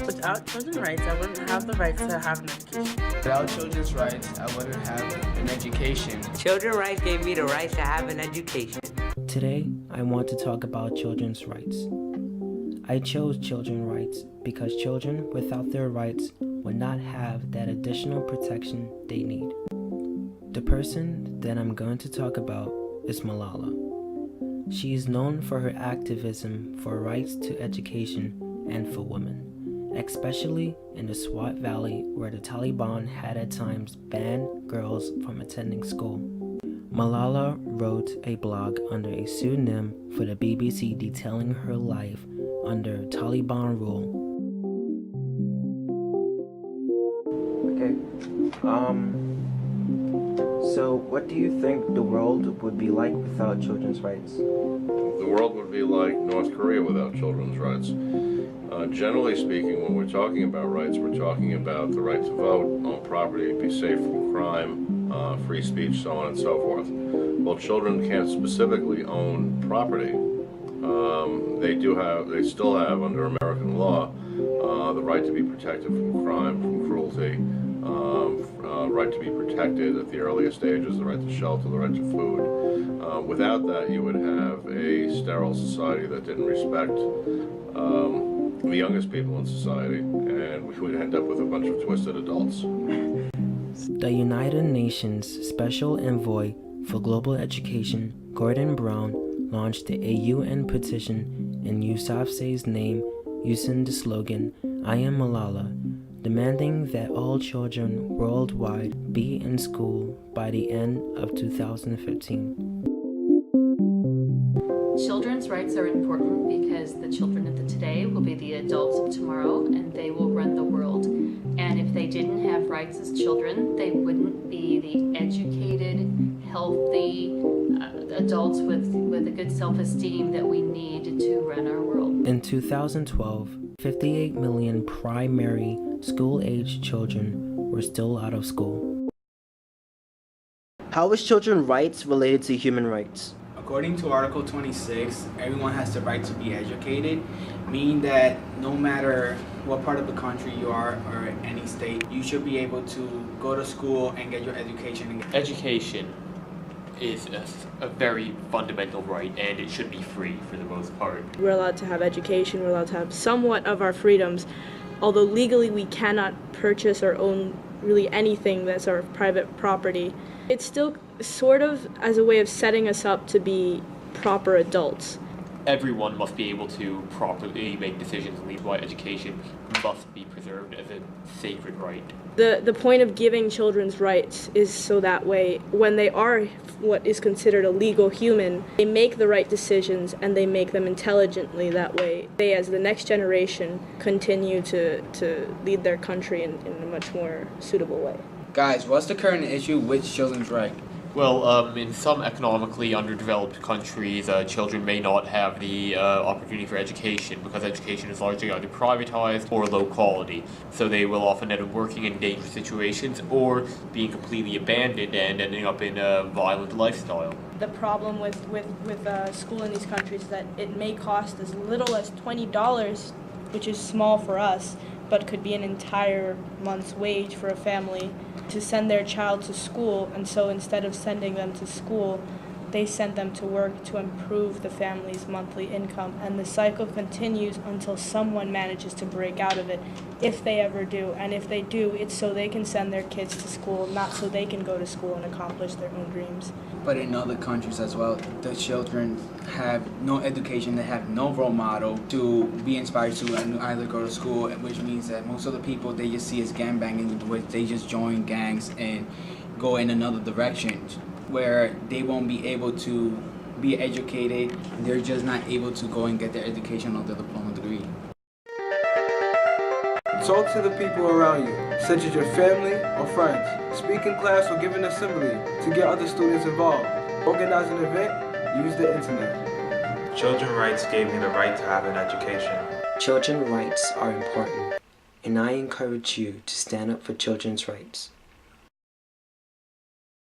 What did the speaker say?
Without children's rights, I wouldn't have the right to have an education. Without children's rights, I wouldn't have an education. Children's rights gave me the right to have an education. Today, I want to talk about children's rights. I chose children's rights because children without their rights would not have that additional protection they need. The person that I'm going to talk about is Malala. She is known for her activism for rights to education and for women, especially in the Swat Valley where the Taliban had at times banned girls from attending school. Malala wrote a blog under a pseudonym for the BBC detailing her life under Taliban rule. Okay, so what do you think the world would be like without children's rights? The world would be like North Korea without children's rights. Generally speaking, when we're talking about rights, we're talking about the right to vote, own property, be safe from crime, free speech, so on and so forth. Well, children can't specifically own property. They still have, under American law, the right to be protected from crime, from cruelty, right to be protected at the earliest stages, the right to shelter, the right to food. Without that, you would have a sterile society that didn't respect the youngest people in society, and we would end up with a bunch of twisted adults. The United Nations Special Envoy for Global Education, Gordon Brown, launched a UN petition in Yousafzai's name using the slogan, "I am Malala," demanding that all children worldwide be in school by the end of 2015. Children's rights are important because the children of the today will be the adults of tomorrow, and they will run the world. And if they didn't have rights as children, they wouldn't be the educated, healthy adults with a good self-esteem that we need to run our world. In 2012, 58 million primary school-aged children were still out of school. How is children's rights related to human rights? According to Article 26, everyone has the right to be educated, meaning that no matter what part of the country you are or any state, you should be able to go to school and get your education. Education is a very fundamental right, and it should be free for the most part. We're allowed to have education, we're allowed to have somewhat of our freedoms, although legally we cannot purchase or own really anything that's our private property. It's still sort of as a way of setting us up to be proper adults. Everyone must be able to properly make decisions, and that's why education must be preserved as a sacred right. The point of giving children's rights is so that way, when they are what is considered a legal human, they make the right decisions and they make them intelligently. That way, they, as the next generation, continue to lead their country in a much more suitable way. Guys, what's the current issue with children's rights? Well, in some economically underdeveloped countries, children may not have the opportunity for education because education is largely either privatized or low quality. So they will often end up working in dangerous situations or being completely abandoned and ending up in a violent lifestyle. The problem with school in these countries is that it may cost as little as $20, which is small for us, but could be an entire month's wage for a family to send their child to school. And so instead of sending them to school, they send them to work to improve the family's monthly income. And the cycle continues until someone manages to break out of it, if they ever do. And if they do, it's so they can send their kids to school, not so they can go to school and accomplish their own dreams. But in other countries as well, the children have no education, they have no role model to be inspired to and either go to school, which means that most of the people they just see as gangbanging, which they just join gangs and go in another direction, where they won't be able to be educated, they're just not able to go and get their education or their diploma degree. Talk to the people around you, such as your family or friends. Speak in class or give an assembly to get other students involved. Organize an event, use the internet. Children's rights gave me the right to have an education. Children's rights are important, and I encourage you to stand up for children's rights.